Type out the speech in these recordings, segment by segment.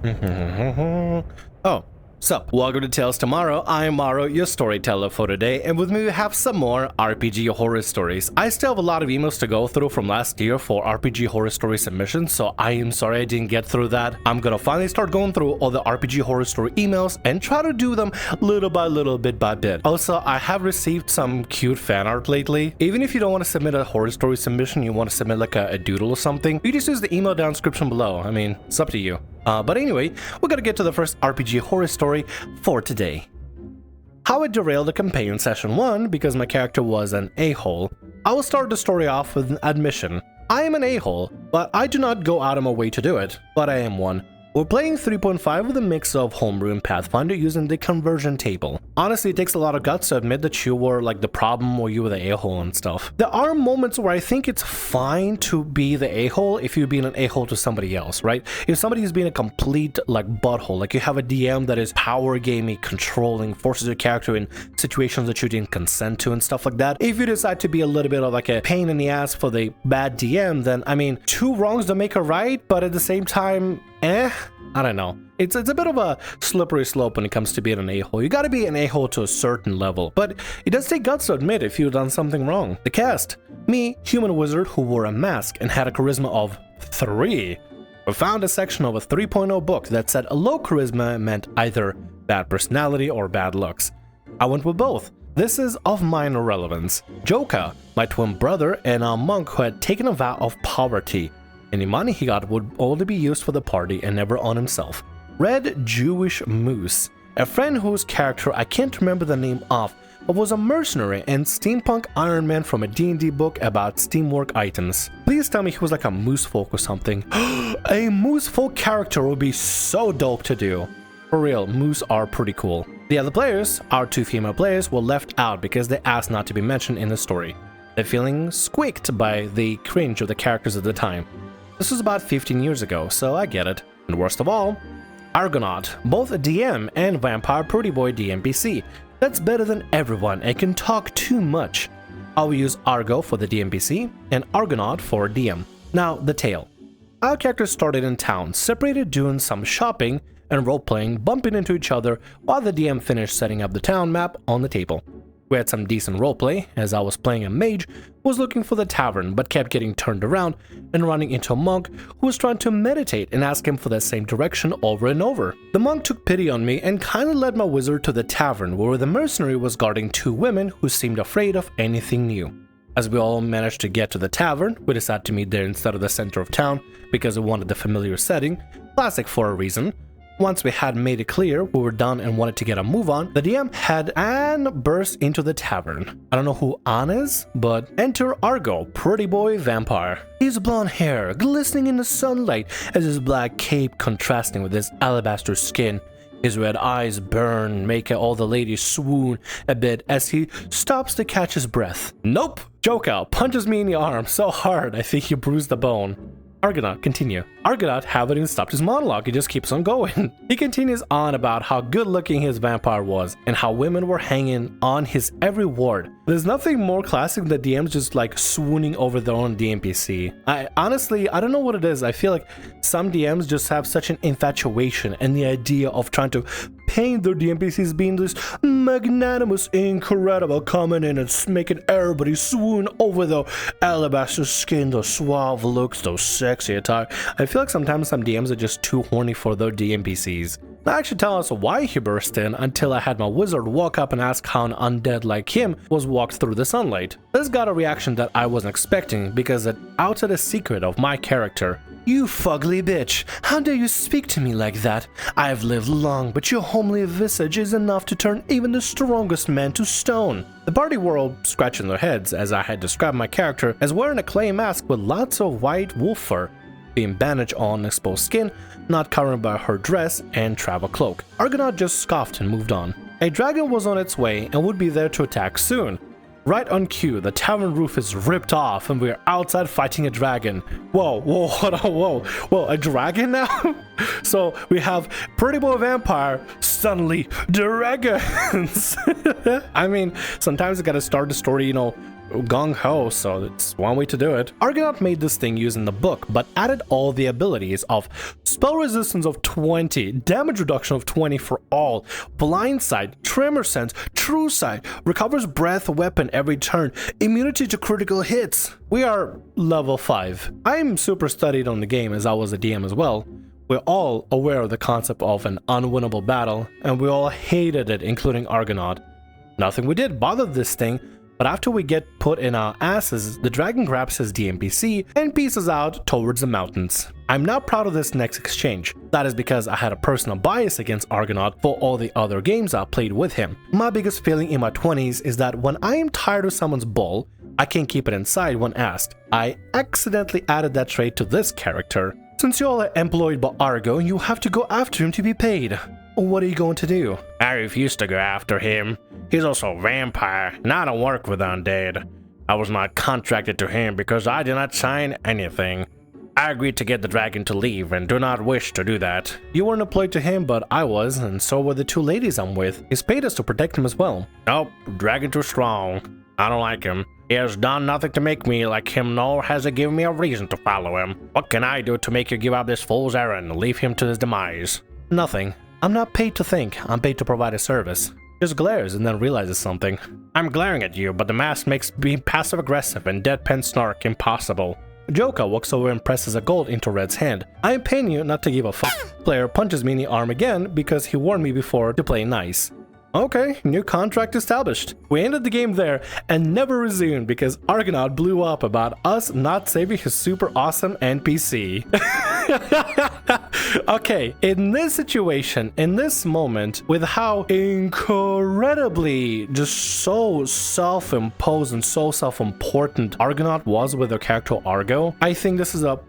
Oh, sup, welcome to Tales Tomorrow. I'm Morrow, your storyteller for today, and with me we have some more RPG horror stories. I still have a lot of emails to go through from last year for RPG horror story submissions, so I am sorry I didn't get through that. I'm gonna finally start going through all the RPG horror story emails and try to do them little by little, bit by bit. Also, I have received some cute fan art lately. Even if you don't want to submit a horror story submission, you want to submit like a doodle or something, you just use the email down description below. I mean, it's up to you. But anyway, we're gonna get to the first RPG horror story for today. How I derailed a campaign in session 1 because my character was an a-hole. I will start the story off with an admission. I am an a-hole, but I do not go out of my way to do it, but I am one. We're playing 3.5 with a mix of homebrew and Pathfinder using the conversion table. Honestly, it takes a lot of guts to admit that you were like the problem or you were the a-hole and stuff. There are moments where I think it's fine to be the a-hole if you're being an a-hole to somebody else, right? If somebody is being a complete like butthole, like you have a DM that is power gaming, controlling, forces your character in situations that you didn't consent to and stuff like that. If you decide to be a little bit of like a pain in the ass for the bad DM, then I mean, two wrongs don't make a right, but at the same time, I don't know. It's a bit of a slippery slope when it comes to being an a-hole. You gotta be an a-hole to a certain level, but it does take guts to admit if you've done something wrong. The cast: me, human wizard who wore a mask and had a charisma of 3. We found a section of a 3.0 book that said a low charisma meant either bad personality or bad looks. I went with both. This is of minor relevance. Joka, my twin brother and a monk who had taken a vow of poverty. Any money he got would only be used for the party and never on himself. Red Jewish Moose, a friend whose character I can't remember the name of, but was a mercenary and steampunk Iron Man from a D&D book about steamwork items. Please tell me he was like a moose folk or something. A moose folk character would be so dope to do. For real, moose are pretty cool. The other players, our 2 female players, were left out because they asked not to be mentioned in the story. They're feeling squeaked by the cringe of the characters at the time. This was about 15 years ago, so I get it. And worst of all, Argonaut, both a DM and vampire pretty boy DMPC. That's better than everyone and can talk too much. I will use Argo for the DMPC and Argonaut for DM. Now, the tale. Our characters started in town, separated doing some shopping and role-playing, bumping into each other while the DM finished setting up the town map on the table. We had some decent roleplay, as I was playing a mage who was looking for the tavern but kept getting turned around and running into a monk who was trying to meditate and ask him for the same direction over and over. The monk took pity on me and kinda led my wizard to the tavern where the mercenary was guarding 2 women who seemed afraid of anything new. As we all managed to get to the tavern, we decided to meet there instead of the center of town because we wanted the familiar setting, classic for a reason. Once we had made it clear we were done and wanted to get a move on, the DM had Anne burst into the tavern. I don't know who Anne is, but enter Argo, pretty boy vampire. His blonde hair glistening in the sunlight as his black cape contrasting with his alabaster skin. His red eyes burn, making all the ladies swoon a bit as he stops to catch his breath. Nope! Joka punches me in the arm so hard I think he bruised the bone. Argonaut, continue. Argonaut haven't even stopped his monologue, he just keeps on going. He continues on about how good looking his vampire was and how women were hanging on his every word. There's nothing more classic than DMs just like swooning over their own DMPC. Honestly, I don't know what it is. I feel like some DMs just have such an infatuation and the idea of trying to paint their DMPCs being this magnanimous, incredible, coming in and making everybody swoon over the alabaster skin, those suave looks, those sexy attire. I feel like sometimes some DMs are just too horny for their DMPCs. Not actually tell us why he burst in until I had my wizard walk up and ask how an undead like him was walked through the sunlight. This got a reaction that I wasn't expecting because it outed a secret of my character. You fugly bitch, how dare you speak to me like that? I've lived long, but your homely visage is enough to turn even the strongest man to stone. The party were all scratching their heads as I had described my character as wearing a clay mask with lots of white wolf fur, being bandaged on exposed skin, not covered by her dress and travel cloak. Argonaut just scoffed and moved on. A dragon was on its way and would be there to attack soon. Right on cue, the tavern roof is ripped off and we're outside fighting a dragon. Whoa, hold on, whoa, a dragon now? So we have pretty boy vampire, suddenly dragons. I mean, sometimes you gotta start the story, gung-ho, so it's one way to do it. Argonaut made this thing using the book, but added all the abilities of spell resistance of 20, damage reduction of 20 for all, blind sight, tremor sense, true sight, recovers breath weapon every turn, immunity to critical hits. We are level 5. I'm super studied on the game as I was a DM as well. We're all aware of the concept of an unwinnable battle, and we all hated it, including Argonaut. Nothing we did bothered this thing, but after we get put in our asses, the dragon grabs his DMPC and pieces out towards the mountains. I'm not proud of this next exchange. That is because I had a personal bias against Argonaut for all the other games I played with him. My biggest feeling in my 20s is that when I am tired of someone's bull, I can't keep it inside when asked. I accidentally added that trait to this character. Since you all are employed by Argo, you have to go after him to be paid. What are you going to do? I refuse to go after him. He's also a vampire, and I don't work with undead. I was not contracted to him because I did not sign anything. I agreed to get the dragon to leave and do not wish to do that. You weren't employed to him, but I was, and so were the 2 ladies I'm with. He's paid us to protect him as well. Nope, dragon too strong. I don't like him. He has done nothing to make me like him, nor has he given me a reason to follow him. What can I do to make you give up this fool's errand and leave him to his demise? Nothing. I'm not paid to think, I'm paid to provide a service. Just glares and then realizes something. I'm glaring at you, but the mask makes being passive-aggressive and deadpan snark impossible. Joka walks over and presses a gold into Red's hand. I'm paying you not to give a fuck. Player punches me in the arm again because he warned me before to play nice. Okay, new contract established. We ended the game there and never resumed because Argonaut blew up about us not saving his super awesome NPC. Okay, in this situation, in this moment, with how incredibly just so self-imposed and so self-important Argonaut was with their character Argo, I think this is a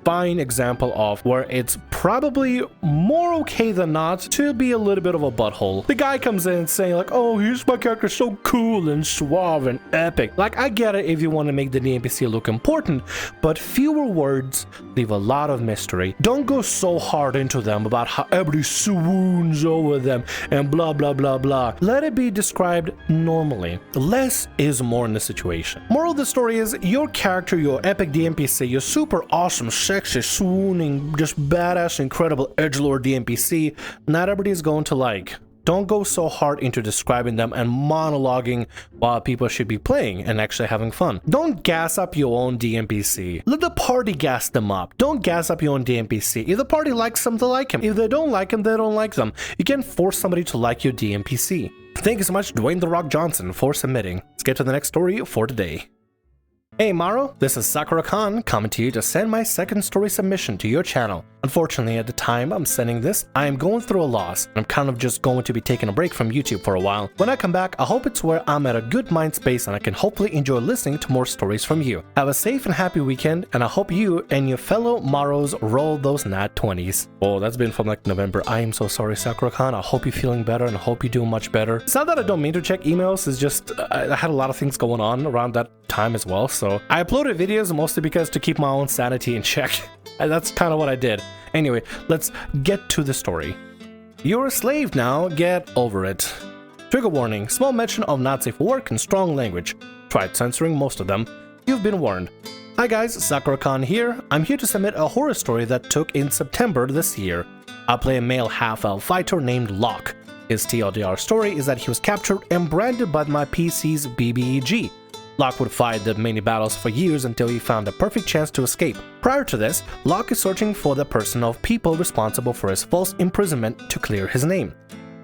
fine example of where it's probably more okay than not to be a little bit of a butthole. The guy comes in saying like, oh, here's my character so cool and suave and epic. Like, I get it if you want to make the DMPC look important, but fewer words leave a lot of mystery. Don't go so hard into them about how everybody swoons over them and blah blah blah blah. Let it be described normally. Less is more in the situation. Moral of the story is your character, your epic DMPC, your super awesome, sexy, swooning, just badass, incredible edgelord DMPC, not everybody is going to like. Don't go so hard into describing them and monologuing while people should be playing and actually having fun. Don't gas up your own DMPC. Let the party gas them up. Don't gas up your own DMPC. If the party likes them, they like him. If they don't like him, they don't like them. You can't force somebody to like your DMPC. Thank you so much, Dwayne "The Rock" Johnson, for submitting. Let's get to the next story for today. Hey Morrow, this is Sakura Khan coming to you to send my second story submission to your channel. Unfortunately, at the time I'm sending this, I am going through a loss. I'm kind of just going to be taking a break from YouTube for a while. When I come back, I hope it's where I'm at a good mind space and I can hopefully enjoy listening to more stories from you. Have a safe and happy weekend, and I hope you and your fellow Morrows roll those nat 20s. Oh, that's been from like November. I am so sorry, Sakura Khan. I hope you're feeling better and I hope you do much better. It's not that I don't mean to check emails, it's just I had a lot of things going on around that time as well, so I uploaded videos mostly because to keep my own sanity in check. And that's kind of what I did. Anyway, let's get to the story. You're a slave now, get over it. Trigger warning, small mention of not safe for work and strong language. Tried censoring most of them. You've been warned. Hi guys, Sakura Khan here. I'm here to submit a horror story that took in September this year. I play a male half-elf fighter named Locke. His TLDR story is that he was captured and branded by my PC's BBEG. Locke would fight the many battles for years until he found a perfect chance to escape. Prior to this, Locke is searching for the person of people responsible for his false imprisonment to clear his name.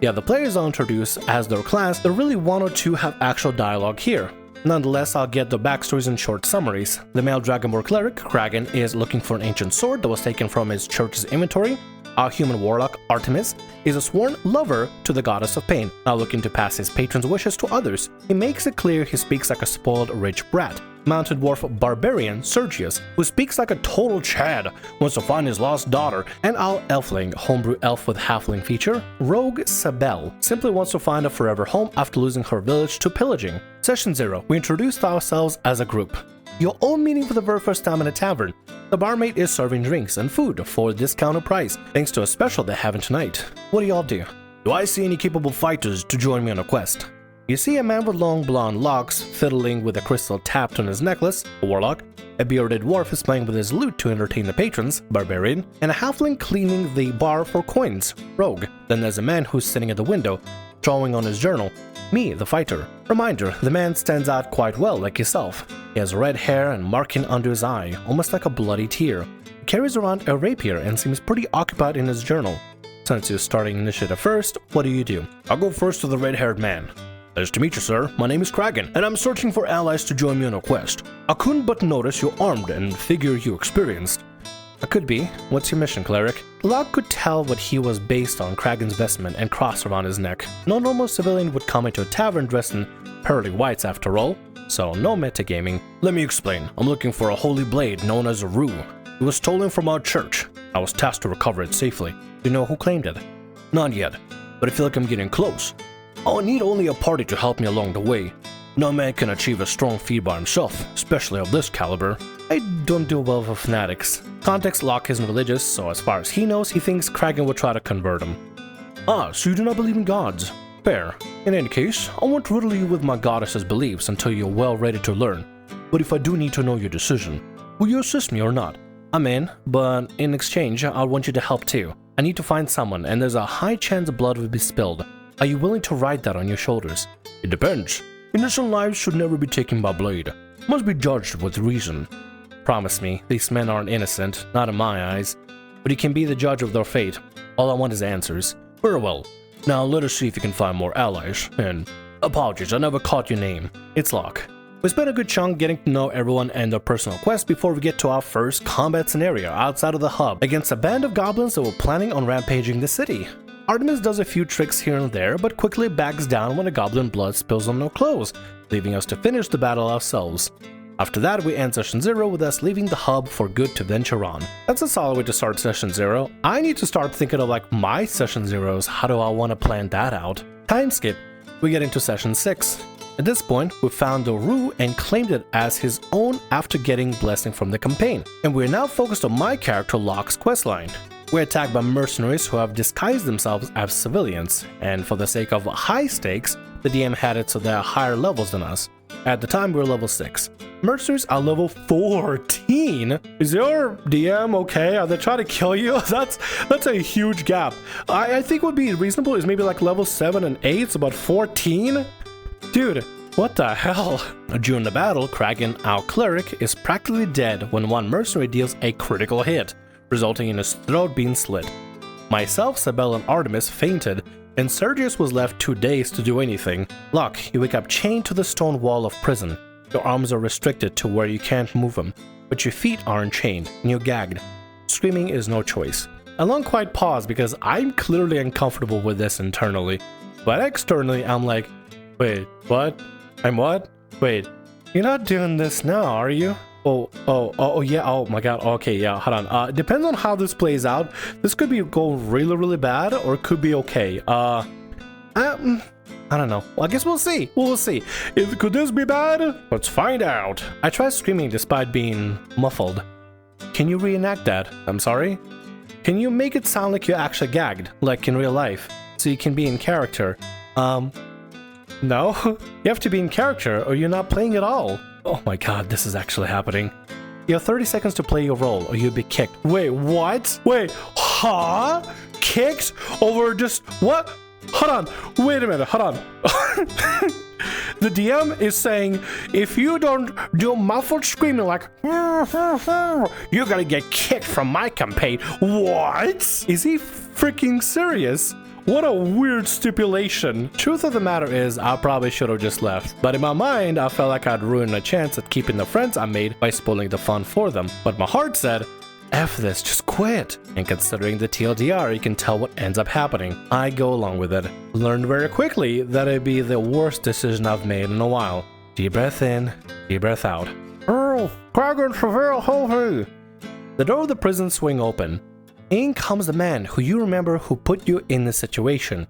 The other players I'll introduce as their class, there really one or two have actual dialogue here. Nonetheless, I'll get the backstories and short summaries. The male Dragonborn cleric, Kragan, is looking for an ancient sword that was taken from his church's inventory. Our human warlock, Artemis, is a sworn lover to the goddess of pain, now looking to pass his patron's wishes to others. He makes it clear he speaks like a spoiled rich brat. Mounted dwarf barbarian, Sergius, who speaks like a total Chad, wants to find his lost daughter. And our elfling, homebrew elf with halfling feature, Rogue Sabelle, simply wants to find a forever home after losing her village to pillaging. Session 0, we introduced ourselves as a group. You're all meeting for the very first time in a tavern. The barmaid is serving drinks and food for a discounted price, thanks to a special they're having tonight. What do y'all do? Do I see any capable fighters to join me on a quest? You see a man with long blonde locks fiddling with a crystal tapped on his necklace, a warlock. A bearded dwarf is playing with his lute to entertain the patrons, barbarian, and a halfling cleaning the bar for coins, rogue. Then there's a man who's sitting at the window, drawing on his journal, me, the fighter. Reminder, the man stands out quite well like yourself. He has red hair and marking under his eye, almost like a bloody tear. He carries around a rapier and seems pretty occupied in his journal. Since you're starting initiative first, what do? I'll go first to the red-haired man. Nice to meet you, sir. My name is Kragan, and I'm searching for allies to join me on a quest. I couldn't but notice you're armed and figure you experienced. I could be. What's your mission, cleric? Locke could tell what he was based on Kragan's vestment and cross around his neck. No normal civilian would come into a tavern dressed in pearly whites after all, so no metagaming. Let me explain. I'm looking for a holy blade known as a rue. It was stolen from our church. I was tasked to recover it safely. Do you know who claimed it? Not yet, but I feel like I'm getting close. I'll need only a party to help me along the way. No man can achieve a strong feat by himself, especially of this caliber. I don't do well with fanatics. Context, Locke isn't religious, so as far as he knows, he thinks Kragan will try to convert him. Ah, so you do not believe in gods? Fair. In any case, I won't riddle you with my goddess's beliefs until you're well ready to learn. But if I do need to know your decision, will you assist me or not? I'm in, but in exchange, I want you to help too. I need to find someone, and there's a high chance blood will be spilled. Are you willing to ride that on your shoulders? It depends. Innocent lives should never be taken by blade. Must be judged with reason. Promise me, these men aren't innocent, not in my eyes. But you can be the judge of their fate. All I want is answers. Very well. Now let us see if you can find more allies. And apologies, I never caught your name. It's Locke. We spent a good chunk getting to know everyone and their personal quests before we get to our first combat scenario outside of the hub against a band of goblins that were planning on rampaging the city. Artemis does a few tricks here and there, but quickly backs down when the goblin blood spills on their clothes, leaving us to finish the battle ourselves. After that, we end Session 0 with us leaving the hub for good to venture on. That's a solid way to start Session 0. I need to start thinking of like my Session 0s, how do I want to plan that out? Time skip. We get into Session 6. At this point, we found the Rue and claimed it as his own after getting blessing from the campaign. And we're now focused on my character Locke's questline. We're attacked by mercenaries who have disguised themselves as civilians, and for the sake of high stakes, the DM had it so they are higher levels than us. At the time, we were level 6. Mercenaries are level 14? Is your DM okay? Are they trying to kill you? That's a huge gap. I think what would be reasonable is maybe like level 7 and 8, so about 14? Dude, what the hell? During the battle, Kragan, our cleric, is practically dead when one mercenary deals a critical hit, resulting in his throat being slit. Myself, Sabelle, and Artemis fainted, and Sergius was left 2 days to do anything. Locke, you wake up chained to the stone wall of prison. Your arms are restricted to where you can't move them, but your feet aren't chained, and you're gagged. Screaming is no choice. A long quiet pause because I'm clearly uncomfortable with this internally, but externally I'm like, wait, what? I'm what? Wait, you're not doing this now, are you? Oh, yeah, oh my god, okay, yeah, hold on. Depends on how this plays out. This could be go really bad, or it could be okay. I don't know. Well, I guess we'll see. We'll see. Could this be bad? Let's find out. I tried screaming despite being muffled. Can you reenact that? I'm sorry? Can you make it sound like you're actually gagged, like in real life, so you can be in character? No? You have to be in character, or you're not playing at all. Oh my god, this is actually happening. You have 30 seconds to play your role, or you'll be kicked. Wait, what? Wait, huh? Kicked? Over just what? Hold on, wait a minute, hold on. The DM is saying, if you don't do muffled screaming like, you're gonna get kicked from my campaign. What? Is he freaking serious? What a weird stipulation. Truth of the matter is, I probably should have just left. But in my mind, I felt like I'd ruined a chance at keeping the friends I made by spoiling the fun for them. But my heart said, F this, just quit. And considering the TLDR, you can tell what ends up happening. I go along with it. Learned very quickly that it'd be the worst decision I've made in a while. Deep breath in, deep breath out. Oh, Kragan Seville, ho. The door of the prison swing open. In comes the man who you remember who put you in this situation.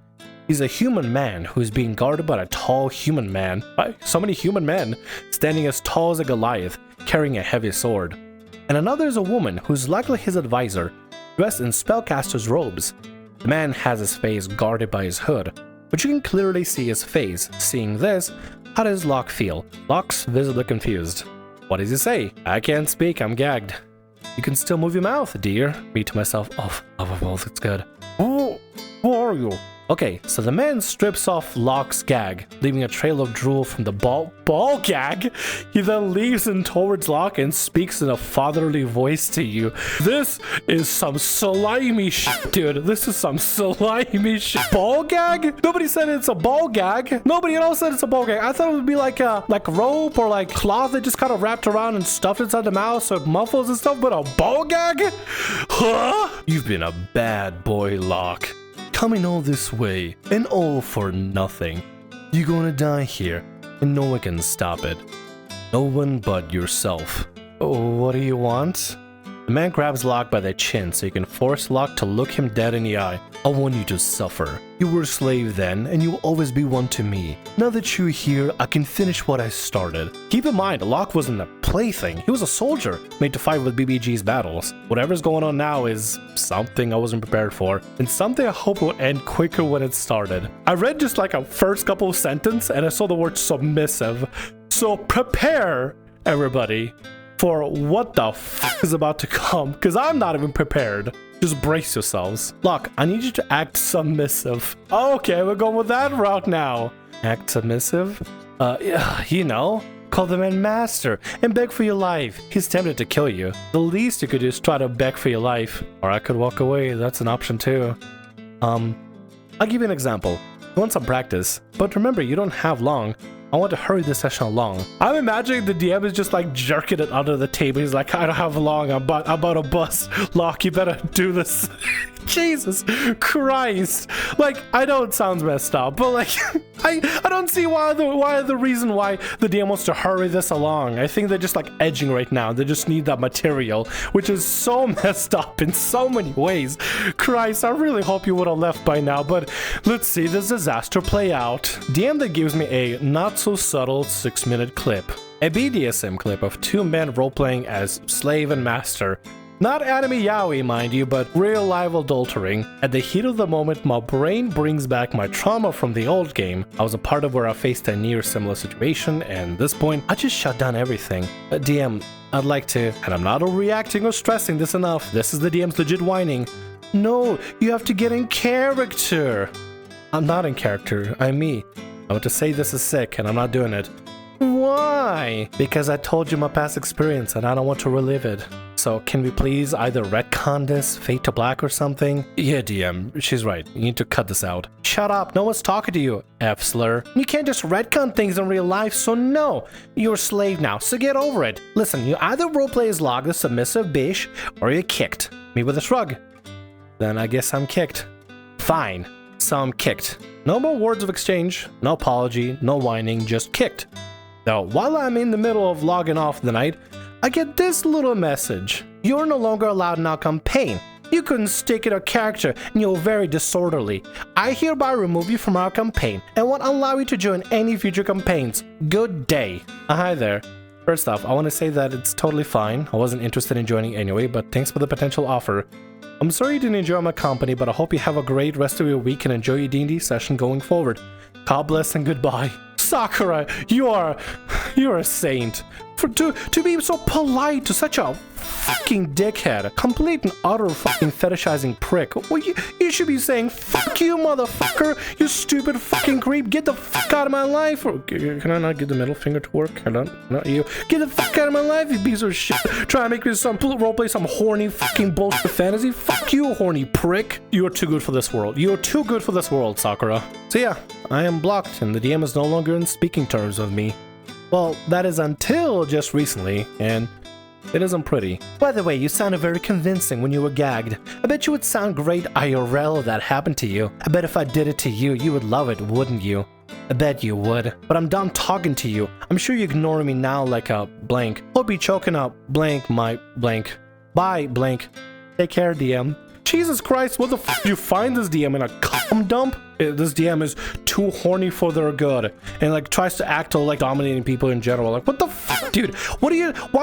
He's a human man who's being guarded by a tall human man. So many human men, standing as tall as a Goliath, carrying a heavy sword. And another is a woman who's likely his advisor, dressed in spellcaster's robes. The man has his face guarded by his hood. but you can clearly see his face. Seeing this, how does Locke feel? Locke's visibly confused. What does he say? I can't speak, I'm gagged. You can still move your mouth, dear. Me to myself, oh, that's good. Oh, who are you? Okay, so the man strips off Locke's gag, leaving a trail of drool from the ball gag. He then leaves in towards Locke and speaks in a fatherly voice to you. This is some slimy shit, dude. This is some slimy shit. Ball gag? Nobody said it's a ball gag. Nobody at all said it's a ball gag. I thought it would be like a rope or like cloth that just kind of wrapped around and stuffed inside the mouth so it muffles and stuff, but a ball gag? Huh? You've been a bad boy, Locke. Coming all this way, and all for nothing. You're gonna die here, and no one can stop it. No one but yourself. Oh, what do you want? The man grabs Locke by the chin so you can force Locke to look him dead in the eye. I want you to suffer. You were a slave then, and you will always be one to me. Now that you're here, I can finish what I started. Keep in mind, Locke wasn't a plaything. He was a soldier, made to fight with BBG's battles. Whatever's going on now is something I wasn't prepared for, and something I hope will end quicker when it started. I read just like a first couple of sentences, and I saw the word submissive. So prepare, everybody, for what the f is about to come, because I'm not even prepared. Just brace yourselves. Locke, I need you to act submissive. Okay, we're going with that route now. Act submissive? You know, call the man master and beg for your life. He's tempted to kill you. The least you could do is try to beg for your life. Or I could walk away, that's an option too. I'll give you an example. You want some practice, but remember, you don't have long. I want to hurry this session along. I'm imagining the DM is just like jerking it under the table. He's like, I don't have long, I'm about to bust. Locke, you better do this. Jesus Christ. Like, I know it sounds messed up, but like, I don't see why the reason why the DM wants to hurry this along. I think they're just like edging right now. They just need that material, which is so messed up in so many ways. Christ, I really hope you would have left by now, but let's see this disaster play out. DM that gives me a not so subtle 6-minute clip. A BDSM clip of two men role-playing as slave and master. Not anime yaoi, mind you, but real live adultering. At the heat of the moment, my brain brings back my trauma from the old game. I was a part of where I faced a near similar situation, and at this point, I just shut down everything. DM, I'd like to, and I'm not overreacting or stressing this enough. This is the DM's legit whining. No, you have to get in character. I'm not in character, I'm me. I want to say this is sick, and I'm not doing it. Why? Because I told you my past experience, and I don't want to relive it. So can we please either retcon this, fade to black or something? Yeah, DM, she's right. You need to cut this out. Shut up, no one's talking to you, F-slur. You can't just retcon things in real life, so no. You're a slave now, so get over it. Listen, you either roleplay as Locke, the submissive bitch, or you're kicked. Me with a shrug. Then I guess I'm kicked. Fine, so I'm kicked. No more words of exchange, no apology, no whining, just kicked. Now, while I'm in the middle of logging off the night, I get this little message. You're no longer allowed in our campaign. You couldn't stick in a character and you're very disorderly. I hereby remove you from our campaign and won't allow you to join any future campaigns. Good day. Hi there. First off, I want to say that it's totally fine. I wasn't interested in joining anyway, but thanks for the potential offer. I'm sorry you didn't enjoy my company, but I hope you have a great rest of your week and enjoy your D&D session going forward. God bless and goodbye. Sakura, you're a saint. To be so polite to such a fucking dickhead, complete and utter fucking fetishizing prick. Well, you should be saying, fuck you, motherfucker, you stupid fucking creep, get the fuck out of my life. Or, can I not get the middle finger to work? I don't, not you. Get the fuck out of my life, you piece of shit. Try to make me some roleplay, some horny fucking bullshit fantasy. Fuck you, horny prick. You are too good for this world. You are too good for this world, Sakura. So yeah, I am blocked and the DM is no longer in speaking terms with me. Well, that is until just recently, and it isn't pretty. By the way, you sounded very convincing when you were gagged. I bet you would sound great IRL if that happened to you. I bet if I did it to you, you would love it, wouldn't you? I bet you would. But I'm done talking to you. I'm sure you're ignoring me now like a blank. Hope you're choking up blank my blank. Bye, blank. Take care, DM. Jesus Christ, what the f*** did you find this DM in a cum dump? this DM is too horny for their good, and like tries to act like dominating people in general. Like, what the fuck, dude? Why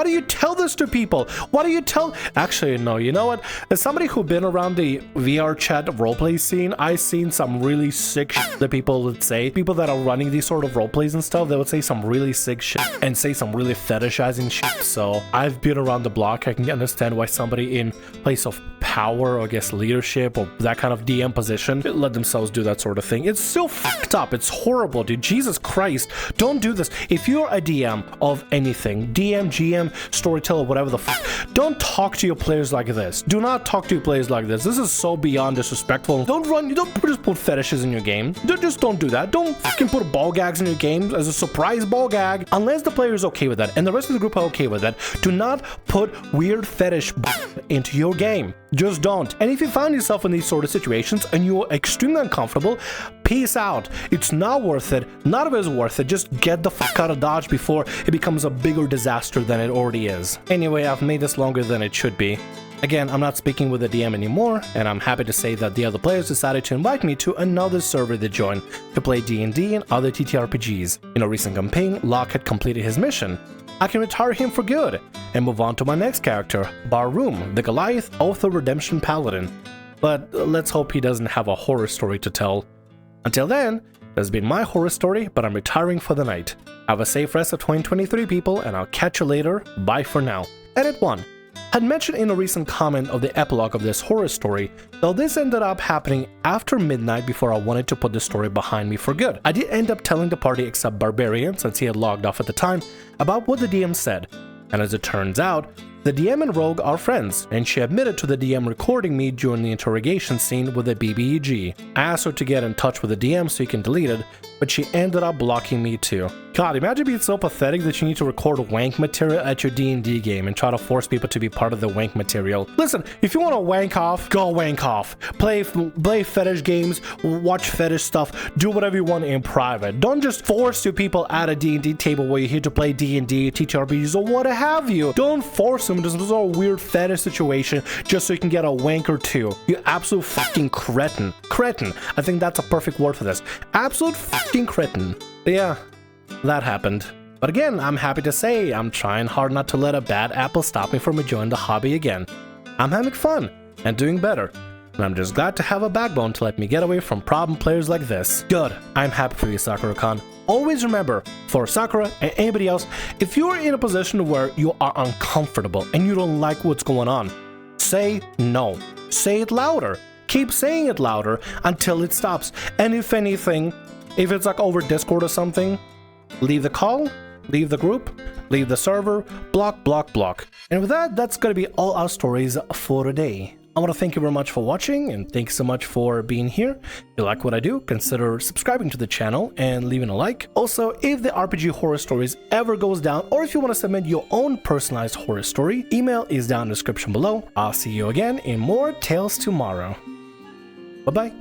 do you tell this to people? Why do you tell? Actually, no, you know what? As somebody who been around the VR chat roleplay scene, I've seen some really sick shit that people would say. People that are running these sort of roleplays and stuff, they would say some really sick shit and say some really fetishizing shit. So I've been around the block. I can understand why somebody in place of power, or I guess leadership, or that kind of DM position let themselves do that sort of thing. It's so fucked up. It's horrible, dude. Jesus Christ. Don't do this. If you're a DM of anything, DM, GM, storyteller, whatever the fuck, don't talk to your players like this. Do not talk to your players like this. This is so beyond disrespectful. Don't just put fetishes in your game. Just don't do that. Don't fucking put ball gags in your game as a surprise ball gag. Unless the player is okay with that and the rest of the group are okay with that, do not put weird fetish into your game. Just don't. And if you find yourself in these sort of situations and you're extremely uncomfortable, peace out. It's not worth it. None of it is worth it. Just get the fuck out of Dodge before it becomes a bigger disaster than it already is. Anyway, I've made this longer than it should be. Again, I'm not speaking with the DM anymore, and I'm happy to say that the other players decided to invite me to another server they joined to play D&D and other TTRPGs. In a recent campaign, Locke had completed his mission. I can retire him for good and move on to my next character, Barroom, the Goliath Oath of Redemption Paladin. But let's hope he doesn't have a horror story to tell. Until then, that's been my horror story, but I'm retiring for the night. Have a safe rest of 2023, people, and I'll catch you later. Bye for now. Edit 1. Had mentioned in a recent comment of the epilogue of this horror story, though this ended up happening after midnight before I wanted to put the story behind me for good. I did end up telling the party except Barbarian, since he had logged off at the time, about what the DM said. And as it turns out, the DM and Rogue are friends, and she admitted to the DM recording me during the interrogation scene with the BBEG. I asked her to get in touch with the DM so he can delete it, but she ended up blocking me too. God, imagine being so pathetic that you need to record wank material at your D&D game and try to force people to be part of the wank material. Listen, if you want to wank off, go wank off. Play fetish games, watch fetish stuff, do whatever you want in private. Don't just force your people at a D&D table where you're here to play D&D, TTRPGs, or what have you. Don't force them into some sort of weird fetish situation just so you can get a wank or two. You absolute fucking cretin. Cretin. I think that's a perfect word for this. Absolute fucking cretin. But yeah, that happened. But again, I'm happy to say I'm trying hard not to let a bad apple stop me from enjoying the hobby again. I'm having fun and doing better, and I'm just glad to have a backbone to let me get away from problem players like this. Good. I'm happy for you, Sakura-kun. Always remember, for Sakura and anybody else, if you're in a position where you are uncomfortable and you don't like what's going on, say no. Say it louder. Keep saying it louder until it stops. And if anything, if it's like over Discord or something, leave the call, leave the group, leave the server, block, block, block. And with that, that's gonna be all our stories for today. I want to thank you very much for watching, and thanks so much for being here. If you like what I do, consider subscribing to the channel and leaving a like. Also, if the RPG Horror Stories ever goes down, or if you want to submit your own personalized horror story, email is down in the description below. I'll see you again in more Tales tomorrow. Bye-bye.